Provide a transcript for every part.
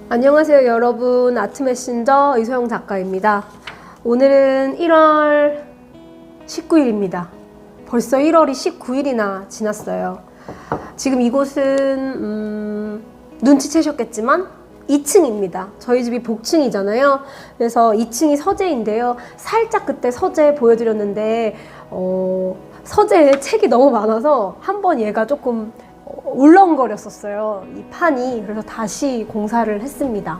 안녕하세요 여러분, 아트메신저 이소영 작가입니다. 오늘은 1월 19일입니다. 벌써 1월이 19일이나 지났어요. 지금 이곳은 눈치채셨겠지만 2층입니다. 저희 집이 복층이잖아요. 그래서 2층이 서재인데요. 살짝 그때 서재 보여드렸는데 서재에 책이 너무 많아서 한번 얘가 조금 울렁거렸었어요, 이 판이. 그래서 다시 공사를 했습니다.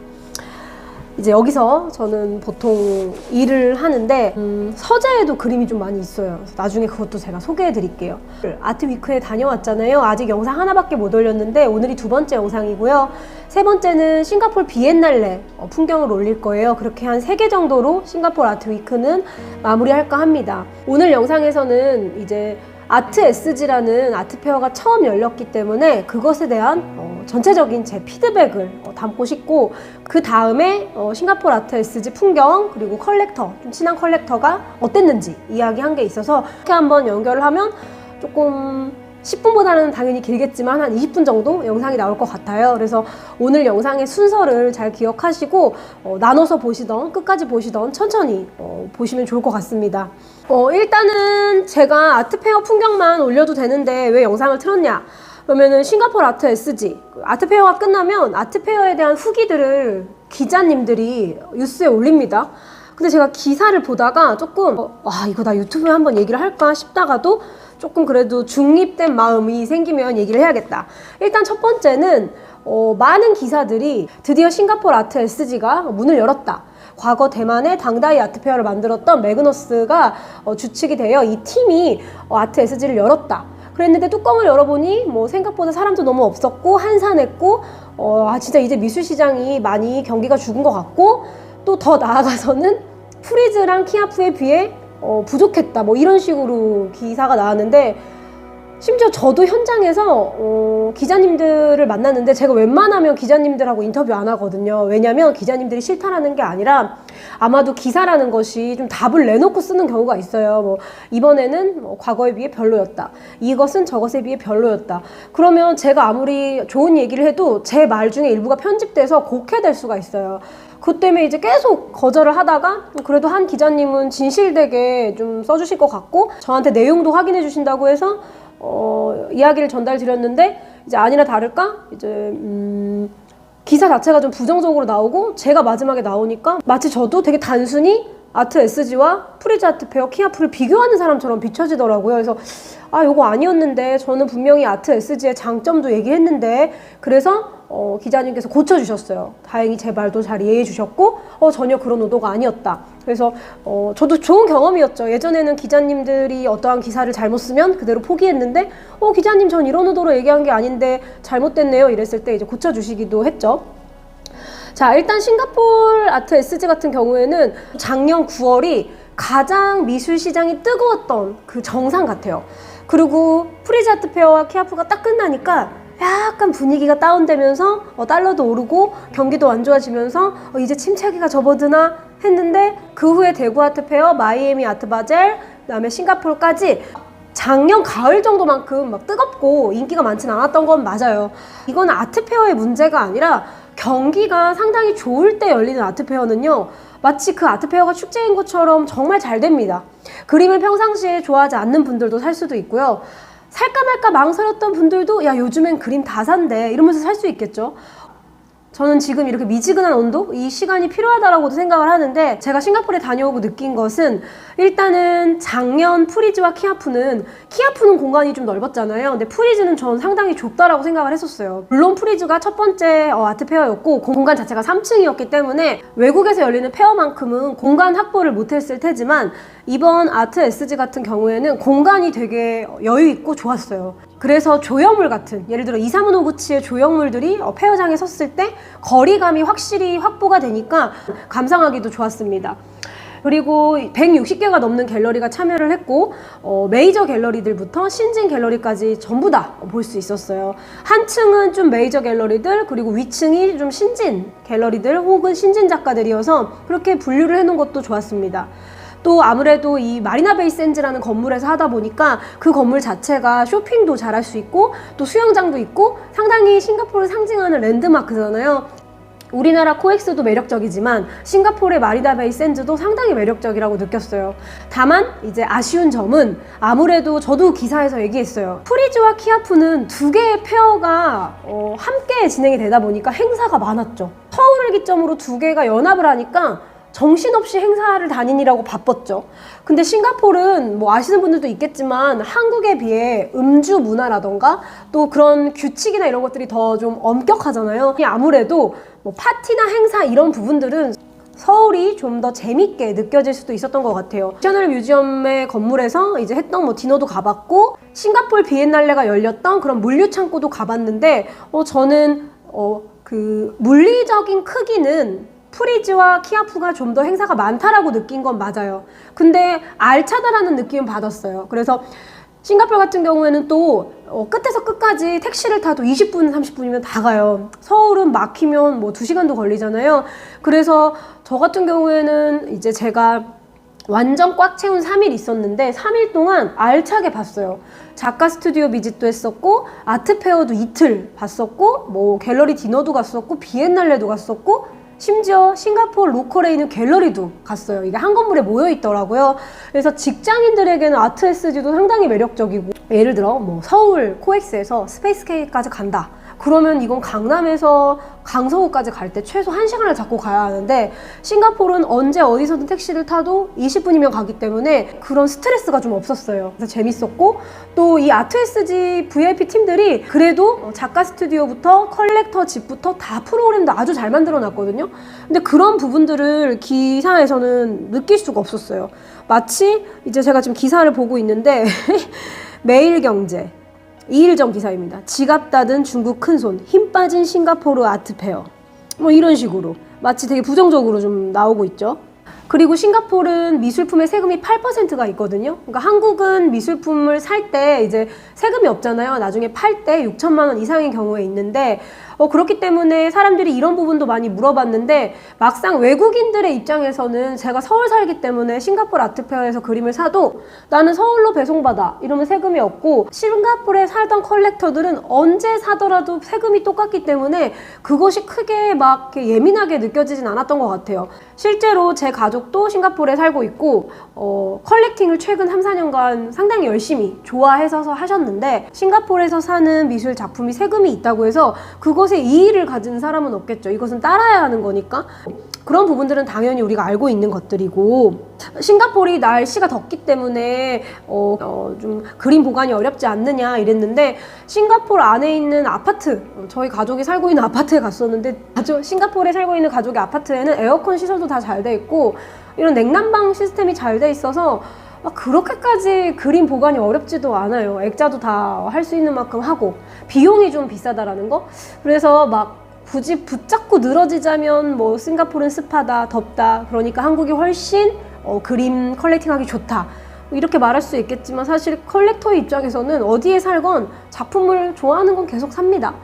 이제 여기서 저는 보통 일을 하는데 서재에도 그림이 좀 많이 있어요. 나중에 그것도 제가 소개해 드릴게요. 아트위크에 다녀왔잖아요. 아직 영상 하나밖에 못 올렸는데 오늘이 두 번째 영상이고요. 세 번째는 싱가포르 비엔날레 풍경을 올릴 거예요. 그렇게 한 3개 정도로 싱가포르 아트위크는 마무리할까 합니다. 오늘 영상에서는 이제 아트 SG라는 아트페어가 처음 열렸기 때문에 그것에 대한 전체적인 제 피드백을 담고 싶고, 그 다음에 싱가포르 아트 SG 풍경 그리고 컬렉터, 좀 친한 컬렉터가 어땠는지 이야기한 게 있어서 이렇게 한번 연결을 하면 조금 10분보다는 당연히 길겠지만 한 20분 정도 영상이 나올 것 같아요. 그래서 오늘 영상의 순서를 잘 기억하시고 나눠서 보시던 끝까지 보시던 천천히 보시면 좋을 것 같습니다. 일단은 제가 아트페어 풍경만 올려도 되는데 왜 영상을 틀었냐? 그러면은 싱가포르 아트 SG 아트페어가 끝나면 아트페어에 대한 후기들을 기자님들이 뉴스에 올립니다. 근데 제가 기사를 보다가 조금 이거 나 유튜브에 한번 얘기를 할까 싶다가도 조금 그래도 중립된 마음이 생기면 얘기를 해야겠다. 일단 첫 번째는 많은 기사들이 드디어 싱가포르 아트 SG가 문을 열었다. 과거 대만의 당다이 아트페어를 만들었던 매그너스가 주축이 되어 이 팀이 아트 SG를 열었다. 그랬는데 뚜껑을 열어보니 생각보다 사람도 너무 없었고 한산했고 진짜 이제 미술시장이 많이 경기가 죽은 것 같고, 또 더 나아가서는 프리즈랑 키아프에 비해 부족했다, 이런 식으로 기사가 나왔는데, 심지어 저도 현장에서 기자님들을 만났는데 제가 웬만하면 기자님들하고 인터뷰 안 하거든요. 왜냐면 기자님들이 싫다라는 게 아니라 아마도 기사라는 것이 좀 답을 내놓고 쓰는 경우가 있어요. 이번에는 과거에 비해 별로였다, 이것은 저것에 비해 별로였다. 그러면 제가 아무리 좋은 얘기를 해도 제 말 중에 일부가 편집돼서 곡해될 수가 있어요. 그것 때문에 이제 계속 거절을 하다가 그래도 한 기자님은 진실되게 좀 써주실 것 같고 저한테 내용도 확인해 주신다고 해서 이야기를 전달 드렸는데, 이제 아니나 다를까 이제 기사 자체가 좀 부정적으로 나오고 제가 마지막에 나오니까 마치 저도 되게 단순히 아트 SG와 프리즈 아트페어 키아프를 비교하는 사람처럼 비춰지더라고요. 그래서 요거 아니었는데 저는 분명히 아트 SG의 장점도 얘기했는데, 그래서 기자님께서 고쳐주셨어요. 다행히 제 말도 잘 이해해 주셨고 전혀 그런 의도가 아니었다. 그래서 저도 좋은 경험이었죠. 예전에는 기자님들이 어떠한 기사를 잘못 쓰면 그대로 포기했는데 기자님 전 이런 의도로 얘기한 게 아닌데 잘못됐네요 이랬을 때 이제 고쳐주시기도 했죠. 자, 일단 싱가포르 아트 SG 같은 경우에는 작년 9월이 가장 미술 시장이 뜨거웠던 그 정상 같아요. 그리고 프리즈 아트페어와 키아프가 딱 끝나니까 약간 분위기가 다운되면서 달러도 오르고 경기도 안 좋아지면서 이제 침체기가 접어드나 했는데, 그 후에 대구 아트페어, 마이애미 아트바젤, 그다음에 싱가포르까지 작년 가을 정도만큼 막 뜨겁고 인기가 많진 않았던 건 맞아요. 이건 아트페어의 문제가 아니라 경기가 상당히 좋을 때 열리는 아트페어는요, 마치 그 아트페어가 축제인 것처럼 정말 잘 됩니다. 그림을 평상시에 좋아하지 않는 분들도 살 수도 있고요. 살까 말까 망설였던 분들도 야 요즘엔 그림 다 산대 이러면서 살 수 있겠죠. 저는 지금 이렇게 미지근한 온도? 이 시간이 필요하다라고도 생각을 하는데, 제가 싱가포르에 다녀오고 느낀 것은 일단은 작년 프리즈와 키아프는 공간이 좀 넓었잖아요. 근데 프리즈는 전 상당히 좁다라고 생각을 했었어요. 물론 프리즈가 첫 번째 아트페어였고 공간 자체가 3층이었기 때문에 외국에서 열리는 페어만큼은 공간 확보를 못했을 테지만, 이번 아트 SG 같은 경우에는 공간이 되게 여유있고 좋았어요. 그래서 조형물 같은, 예를 들어 이사무 노구치의 조형물들이 페어장에 섰을 때 거리감이 확실히 확보가 되니까 감상하기도 좋았습니다. 그리고 160개가 넘는 갤러리가 참여를 했고 메이저 갤러리들부터 신진 갤러리까지 전부 다 볼 수 있었어요. 한 층은 좀 메이저 갤러리들, 그리고 위층이 좀 신진 갤러리들 혹은 신진 작가들이어서 그렇게 분류를 해놓은 것도 좋았습니다. 또 아무래도 이 마리나 베이 샌즈라는 건물에서 하다 보니까 그 건물 자체가 쇼핑도 잘할 수 있고 또 수영장도 있고 상당히 싱가포르를 상징하는 랜드마크잖아요. 우리나라 코엑스도 매력적이지만 싱가포르의 마리나 베이 샌즈도 상당히 매력적이라고 느꼈어요. 다만 이제 아쉬운 점은 아무래도 저도 기사에서 얘기했어요. 프리즈와 키아푸는 두 개의 페어가 함께 진행이 되다 보니까 행사가 많았죠. 서울을 기점으로 두 개가 연합을 하니까 정신없이 행사를 다니느라고 바빴죠. 근데 싱가포르는 뭐 아시는 분들도 있겠지만 한국에 비해 음주 문화라던가 또 그런 규칙이나 이런 것들이 더 좀 엄격하잖아요. 아무래도 뭐 파티나 행사 이런 부분들은 서울이 좀 더 재밌게 느껴질 수도 있었던 것 같아요. 내셔널 뮤지엄의 건물에서 이제 했던 뭐 디너도 가봤고, 싱가포르 비엔날레가 열렸던 그런 물류 창고도 가봤는데, 저는 그 물리적인 크기는 프리즈와 키아푸가 좀 더 행사가 많다라고 느낀 건 맞아요. 근데 알차다라는 느낌은 받았어요. 그래서 싱가포르 같은 경우에는 또 끝에서 끝까지 택시를 타도 20분, 30분이면 다 가요. 서울은 막히면 뭐 2시간도 걸리잖아요. 그래서 저 같은 경우에는 이제 제가 완전 꽉 채운 3일 있었는데 3일 동안 알차게 봤어요. 작가 스튜디오 비짓도 했었고, 아트페어도 이틀 봤었고, 뭐 갤러리 디너도 갔었고, 비엔날레도 갔었고, 심지어 싱가포르 로컬에 있는 갤러리도 갔어요. 이게 한 건물에 모여 있더라고요. 그래서 직장인들에게는 아트 SG도 상당히 매력적이고, 예를 들어 뭐 서울 코엑스에서 스페이스케이까지 간다. 그러면 이건 강남에서 강서구까지 갈 때 최소 1시간을 잡고 가야 하는데, 싱가포르는 언제 어디서든 택시를 타도 20분이면 가기 때문에 그런 스트레스가 좀 없었어요. 그래서 재밌었고, 또 이 아트 SG VIP 팀들이 그래도 작가 스튜디오부터 컬렉터 집부터 다 프로그램도 아주 잘 만들어 놨거든요. 근데 그런 부분들을 기사에서는 느낄 수가 없었어요. 마치 이제 제가 지금 기사를 보고 있는데 매일경제 2일 전 기사입니다. 지갑 닫은 중국 큰손, 힘 빠진 싱가포르 아트페어. 뭐 이런 식으로 마치 되게 부정적으로 좀 나오고 있죠. 그리고 싱가포르는 미술품에 세금이 8%가 있거든요. 그러니까 한국은 미술품을 살 때 이제 세금이 없잖아요. 나중에 팔 때 6천만 원 이상인 경우에 있는데, 그렇기 때문에 사람들이 이런 부분도 많이 물어봤는데, 막상 외국인들의 입장에서는 제가 서울 살기 때문에 싱가포르 아트페어에서 그림을 사도 나는 서울로 배송받아 이러면 세금이 없고, 싱가포르에 살던 컬렉터들은 언제 사더라도 세금이 똑같기 때문에 그것이 크게 막 이렇게 예민하게 느껴지진 않았던 것 같아요. 실제로 제 가족도 싱가포르에 살고 있고, 컬렉팅을 최근 3, 4년간 상당히 열심히 좋아해서 하셨는데, 싱가포르에서 사는 미술 작품이 세금이 있다고 해서 그것에 이의를 가진 사람은 없겠죠. 이것은 따라야 하는 거니까. 그런 부분들은 당연히 우리가 알고 있는 것들이고, 싱가포르이 날씨가 덥기 때문에 좀 그림 보관이 어렵지 않느냐 이랬는데, 싱가포르 안에 있는 아파트, 저희 가족이 살고 있는 아파트에 갔었는데, 싱가포르에 살고 있는 가족의 아파트에는 에어컨 시설도 다 잘 돼 있고 이런 냉난방 시스템이 잘 돼 있어서 그렇게까지 그림 보관이 어렵지도 않아요. 액자도 다 할 수 있는 만큼 하고, 비용이 좀 비싸다라는 거. 그래서 막 굳이 붙잡고 늘어지자면 뭐 싱가포르는 습하다, 덥다, 그러니까 한국이 훨씬 그림 컬렉팅하기 좋다, 이렇게 말할 수 있겠지만, 사실 컬렉터의 입장에서는 어디에 살건 작품을 좋아하는 건 계속 삽니다.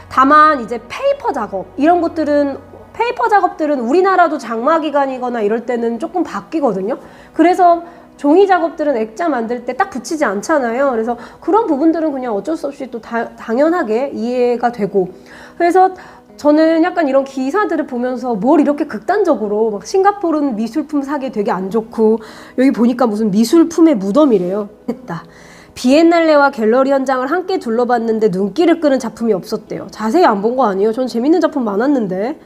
다만 이제 페이퍼 작업 이런 것들은, 페이퍼 작업들은 우리나라도 장마 기간이거나 이럴 때는 조금 바뀌거든요. 그래서 종이 작업들은 액자 만들 때 딱 붙이지 않잖아요. 그래서 그런 부분들은 그냥 어쩔 수 없이 또 당연하게 이해가 되고, 그래서 저는 약간 이런 기사들을 보면서 뭘 이렇게 극단적으로 막 싱가포르는 미술품 사기 되게 안 좋고, 여기 보니까 무슨 미술품의 무덤이래요. 했다. 비엔날레와 갤러리 현장을 함께 둘러봤는데 눈길을 끄는 작품이 없었대요. 자세히 안 본 거 아니에요? 전 재밌는 작품 많았는데.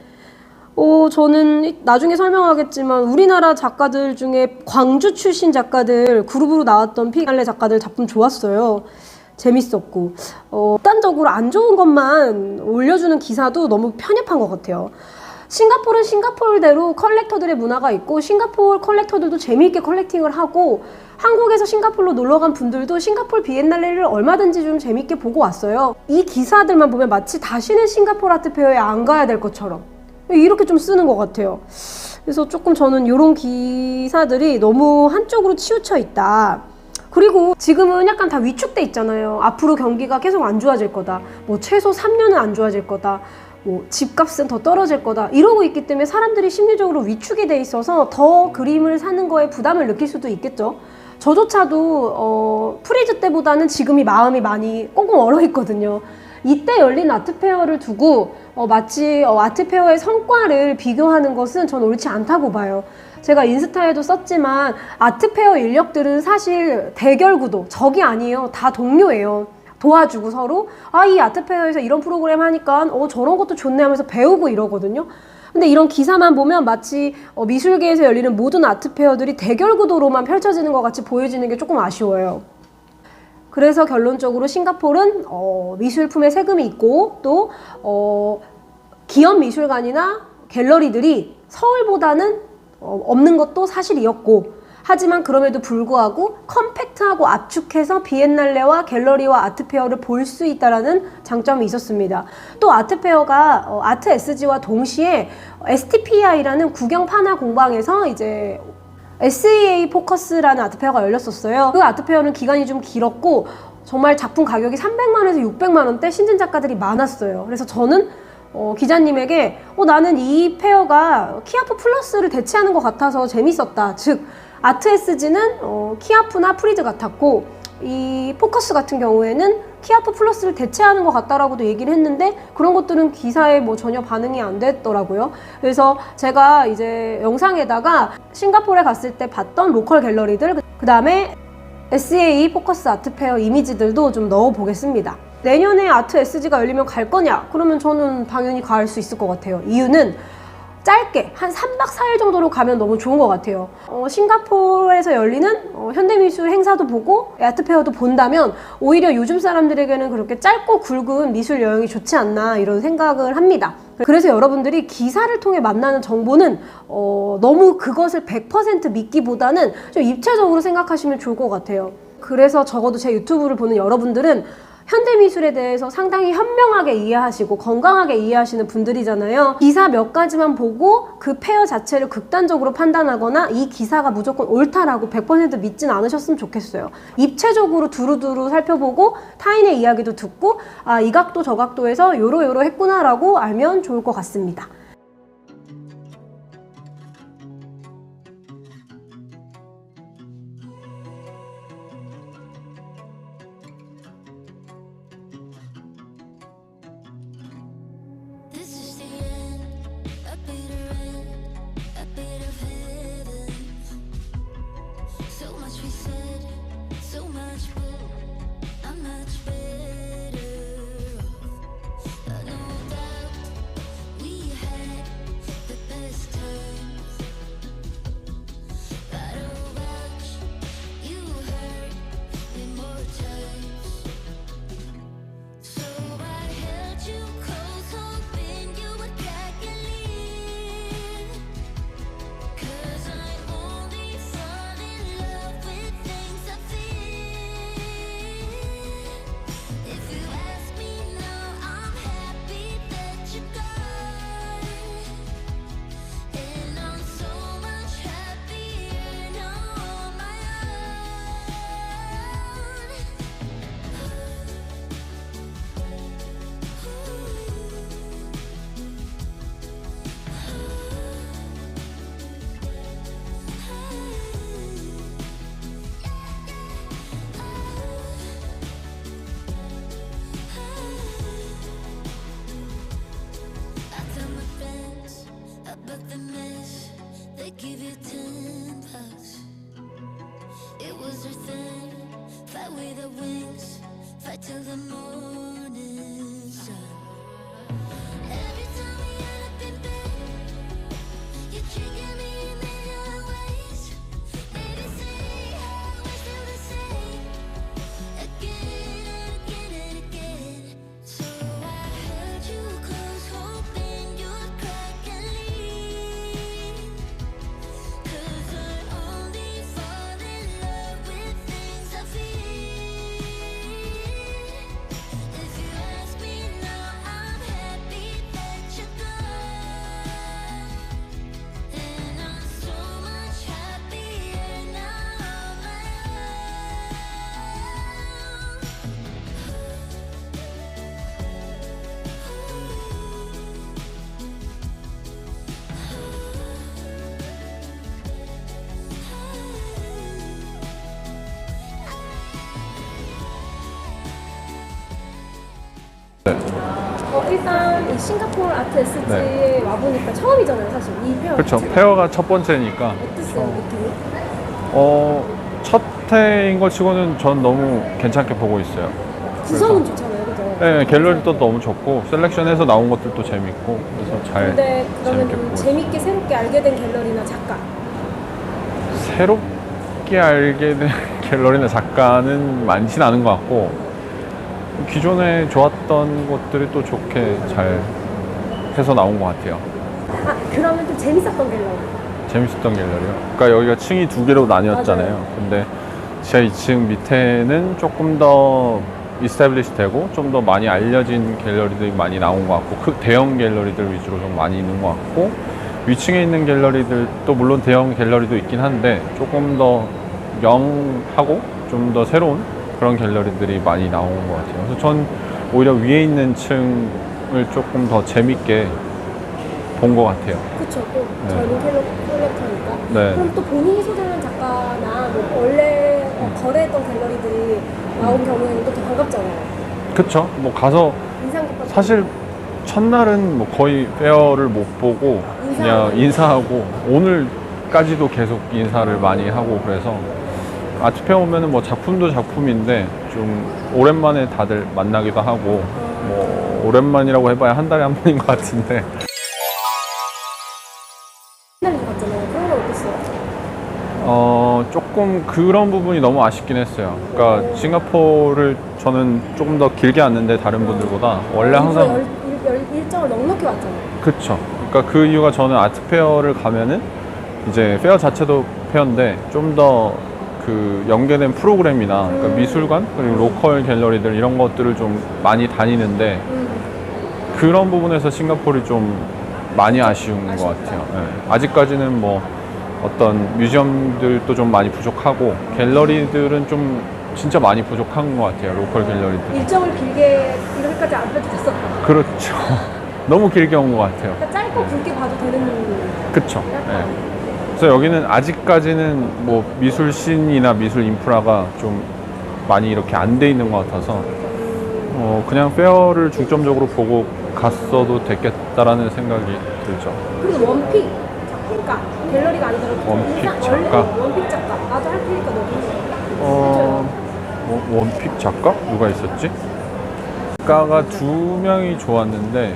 저는 나중에 설명하겠지만 우리나라 작가들 중에 광주 출신 작가들 그룹으로 나왔던 비엔날레 작가들 작품 좋았어요. 재밌었고, 극단적으로 안 좋은 것만 올려주는 기사도 너무 편협한 것 같아요. 싱가포르는 싱가포르대로 컬렉터들의 문화가 있고, 싱가포르 컬렉터들도 재미있게 컬렉팅을 하고, 한국에서 싱가포르로 놀러간 분들도 싱가포르 비엔날레를 얼마든지 좀 재밌게 보고 왔어요. 이 기사들만 보면 마치 다시는 싱가포르 아트페어에 안 가야 될 것처럼 이렇게 좀 쓰는 것 같아요. 그래서 조금 저는 이런 기사들이 너무 한쪽으로 치우쳐 있다. 그리고 지금은 약간 다 위축돼 있잖아요. 앞으로 경기가 계속 안 좋아질 거다, 뭐 최소 3년은 안 좋아질 거다, 뭐 집값은 더 떨어질 거다, 이러고 있기 때문에 사람들이 심리적으로 위축이 돼 있어서 더 그림을 사는 거에 부담을 느낄 수도 있겠죠. 저조차도 프리즈 때보다는 지금이 마음이 많이 꽁꽁 얼어 있거든요. 이때 열린 아트페어를 두고 마치 아트페어의 성과를 비교하는 것은 전 옳지 않다고 봐요. 제가 인스타에도 썼지만 아트페어 인력들은 사실 대결 구도, 적이 아니에요. 다 동료예요. 도와주고 서로 이 아트페어에서 이런 프로그램 하니까 저런 것도 좋네 하면서 배우고 이러거든요. 근데 이런 기사만 보면 마치 미술계에서 열리는 모든 아트페어들이 대결 구도로만 펼쳐지는 것 같이 보여지는 게 조금 아쉬워요. 그래서 결론적으로 싱가포르는 미술품에 세금이 있고 또 기업 미술관이나 갤러리들이 서울보다는 없는 것도 사실이었고, 하지만 그럼에도 불구하고 컴팩트하고 압축해서 비엔날레와 갤러리와 아트페어를 볼 수 있다는 장점이 있었습니다. 또 아트페어가 아트 SG와 동시에 STPI라는 국영 판화 공방에서 이제 SEA 포커스라는 아트페어가 열렸었어요. 그 아트페어는 기간이 좀 길었고 정말 작품 가격이 300만 원에서 600만 원대 신진 작가들이 많았어요. 그래서 저는 기자님에게 나는 이 페어가 키아프 플러스를 대체하는 것 같아서 재밌었다. 즉 아트 SG는 키아프나 프리즈 같았고 이 포커스 같은 경우에는 키아프 플러스를 대체하는 것 같다라고도 얘기를 했는데 그런 것들은 기사에 전혀 반응이 안 됐더라고요. 그래서 제가 이제 영상에다가 싱가포르에 갔을 때 봤던 로컬 갤러리들, 그 다음에 SEA 포커스 아트페어 이미지들도 좀 넣어보겠습니다. 내년에 아트 SG가 열리면 갈 거냐? 그러면 저는 당연히 갈 수 있을 것 같아요. 이유는 짧게 한 3박 4일 정도로 가면 너무 좋은 것 같아요. 싱가포르에서 열리는 현대미술 행사도 보고 아트페어도 본다면 오히려 요즘 사람들에게는 그렇게 짧고 굵은 미술 여행이 좋지 않나 이런 생각을 합니다. 그래서 여러분들이 기사를 통해 만나는 정보는 너무 그것을 100% 믿기보다는 좀 입체적으로 생각하시면 좋을 것 같아요. 그래서 적어도 제 유튜브를 보는 여러분들은 현대미술에 대해서 상당히 현명하게 이해하시고 건강하게 이해하시는 분들이잖아요. 기사 몇 가지만 보고 그 페어 자체를 극단적으로 판단하거나 이 기사가 무조건 옳다라고 100% 믿진 않으셨으면 좋겠어요. 입체적으로 두루두루 살펴보고 타인의 이야기도 듣고 이 각도 저 각도에서 요러 했구나라고 알면 좋을 것 같습니다. We had 네. 일단 이 싱가포르 아트 SG에 네. 와보니까 처음이잖아요, 사실. 이 페어. 그렇죠. 페어가 첫 번째니까. 어땠어요, 느낌이? 첫 회인 것 치고는 전 너무 괜찮게 보고 있어요. 구성은 좋잖아요, 그죠? 네, 갤러리도 너무 좋고 셀렉션해서 나온 것들도 재밌고 그래서 잘 근데 재밌게 그러면 보고 재밌게 새롭게 알게 된 갤러리나 작가. 새롭게 알게 된 갤러리나 작가는 많진 않은 것 같고 기존에 좋았던 것들이 또 좋게 잘 해서 나온 것 같아요. 그러면 좀 재밌었던 갤러리. 재밌었던 갤러리요. 그러니까 여기가 층이 두 개로 나뉘었잖아요. 맞아요. 근데 지하 2층 밑에는 조금 더 이스태블리시 되고 좀 더 많이 알려진 갤러리들이 많이 나온 것 같고 그 대형 갤러리들 위주로 좀 많이 있는 것 같고 위층에 있는 갤러리들도 물론 대형 갤러리도 있긴 한데 조금 더 영하고 좀 더 새로운 그런 갤러리들이 많이 나온 것 같아요. 그래서 전 오히려 위에 있는 층을 조금 더 재밌게 본 것 같아요. 그쵸, 또 네. 젊은 컬렉터니까. 네. 그럼 또 본인이 소장한 작가나 뭐 원래 거래했던 갤러리들이 나온 경우에는 또 더 반갑잖아요. 그쵸? 뭐 가서 인상 깊었던. 사실 첫날은 뭐 거의 페어를 못 보고 그냥 인사하고 오늘까지도 계속 인사를 많이 하고 그래서 아트페어 오면은 뭐 작품도 작품인데 좀 오랜만에 다들 만나기도 하고 뭐 오랜만이라고 해봐야 한 달에 한 번인 것 같은데 옛날에 갔잖아요. 그런 건 어땠어요? 조금 그런 부분이 너무 아쉽긴 했어요. 그러니까 싱가포르를 저는 조금 더 길게 왔는데 다른 분들보다 원래 항상 일정을 넉넉히 왔잖아요. 그쵸. 그러니까 그 이유가 저는 아트페어를 가면은 이제 페어 자체도 페어인데 좀 더 그 연계된 프로그램이나 그러니까 미술관 그리고 로컬 갤러리들 이런 것들을 좀 많이 다니는데 그런 부분에서 싱가포르이 좀 많이 아쉬운 것 같아요. 네. 아직까지는 뭐 어떤 뮤지엄들도 좀 많이 부족하고 갤러리들은 좀 진짜 많이 부족한 것 같아요. 로컬 갤러리들. 일정을 길게 이렇게까지 안 펴도 됐었다. 그렇죠. 너무 길게 온 것 같아요. 그러니까 짧고 굵게 봐도 되는. 그쵸. 네. 그래서 여기는 아직까지는 뭐 미술 씬이나 미술 인프라가 좀 많이 이렇게 안 돼 있는 것 같아서 그냥 페어를 중점적으로 보고 갔어도 됐겠다라는 생각이 들죠. 그리고 원픽 작가 갤러리가 아니더라도 원픽 원래 작가? 원픽 작가 나도 할 테니까 너도 원픽 작가? 누가 있었지? 작가가 두 명이 좋았는데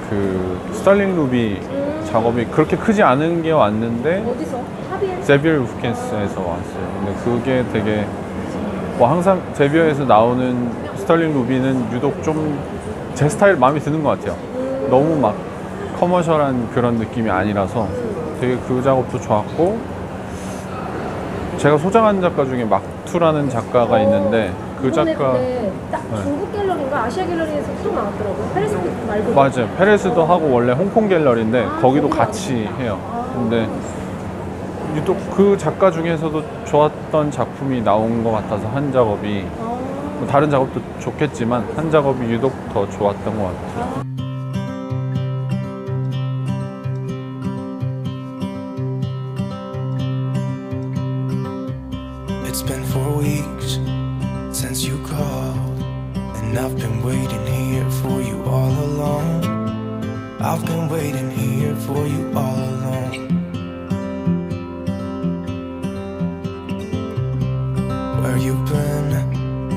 그 스탈링 루비 작업이 그렇게 크지 않은 게 왔는데 어디서 합의해? 제비어 우프켄스에서 왔어요. 근데 그게 되게 뭐 항상 제비어에서 나오는 스탈링 루비는 유독 좀 제 스타일 마음에 드는 것 같아요. 너무 막 커머셜한 그런 느낌이 아니라서 되게 그 작업도 좋았고 제가 소장한 작가 중에 막투라는 작가가 있는데 그 이번에 작가 근데 딱 네. 중국 갤러리인가 아시아 갤러리에서 또 나왔더라고요. 페레스 말고. 맞아요. 페레스도 하고 원래 홍콩 갤러리인데 거기도 같이 해요. 근데 유독 그 작가 중에서도 좋았던 작품이 나온 것 같아서 한 작업이 뭐 다른 작업도 좋겠지만 한 작업이 유독 더 좋았던 것 같아요. It's been 4 weeks since you called, and I've been waiting here for you all along. I've been waiting here for you all along. Where you been?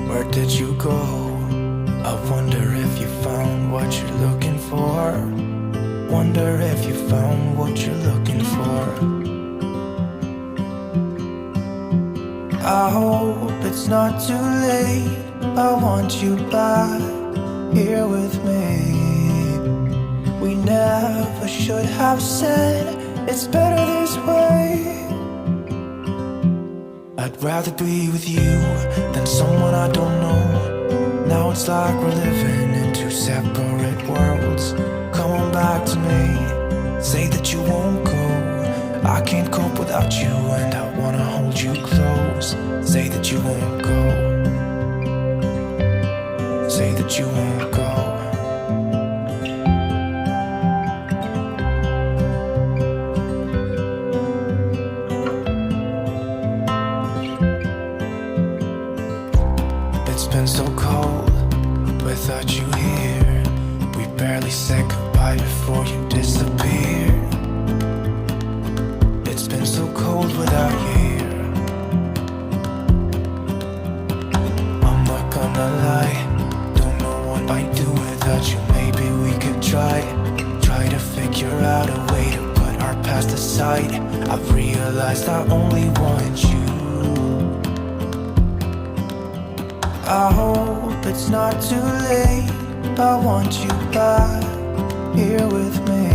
Where did you go? I wonder if you found what you're looking for. Wonder if you found what you're looking for. I hope it's not too late. I want you back here with me. We never should have said it's better this way. I'd rather be with you than someone I don't know. Now it's like we're living in two separate worlds. Come on back to me. Say that you won't go. I can't cope without you, and I wanna hold you close. Say that you won't go. Say that you won't go. It's been so cold without you here. We barely said goodbye before you disappeared. It's been so cold without you here. I'm not gonna lie, don't know what I'd do without you. Maybe we could try to figure out a way to put our past aside. I've realized I only want you. I hope it's not too late. I want you back here with me.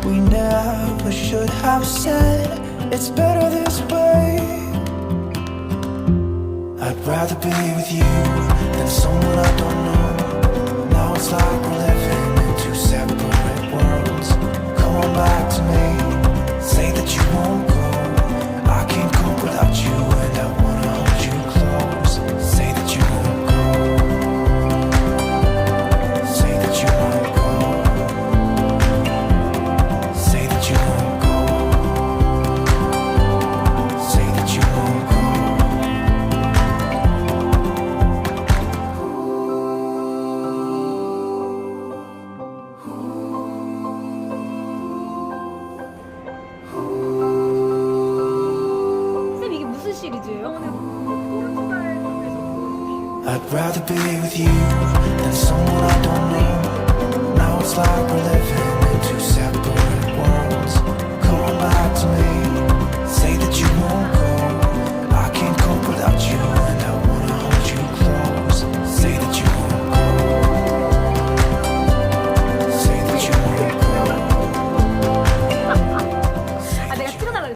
We never should have said it's better this way. I'd rather be with you than someone I don't know. Now it's like we're living in two separate worlds. Come on back to me, say that you won't go. I can't cope without you and I wanna hold you close. Say that you won't go. Say that you won't go. Say that you won't go. Say that you won't go. 쌤 이게 무슨 시리즈예요? I'd rather be with you than someone I don't know. Now it's like we're living in two separate